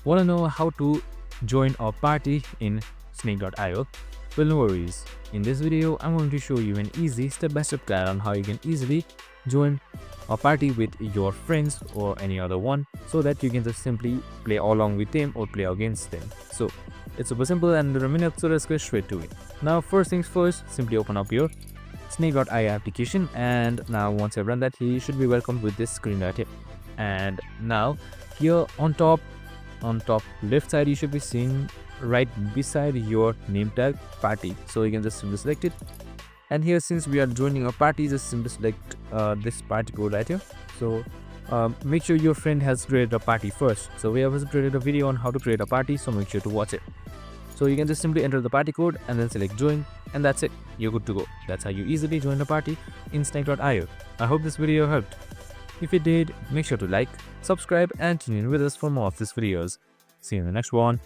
Want to know how to join a party in Snake.io? Well, no worries. In this video, I'm going to show you an easy step-by-step guide on how you can easily join a party with your friends or any other one, so that you can just simply play along with them or play against them. So it's super simple and there are minutes, so let's go straight to it. Now, first things first, simply open up your Snake.io application, and now once you've run that, you should be welcomed with this screen right here. And now here on top left side, you should be seeing right beside your name tag party, so you can just simply select it. And here, since we are joining a party, just simply select this party code right here. So make sure your friend has created a party first. So we have also created a video on how to create a party, so make sure to watch it. So you can just simply enter the party code and then select join, and that's it, you're good to go. That's how you easily join a party in Snake.io. I hope this video helped. If it did, make sure to like, subscribe and tune in with us for more of these videos. See you in the next one.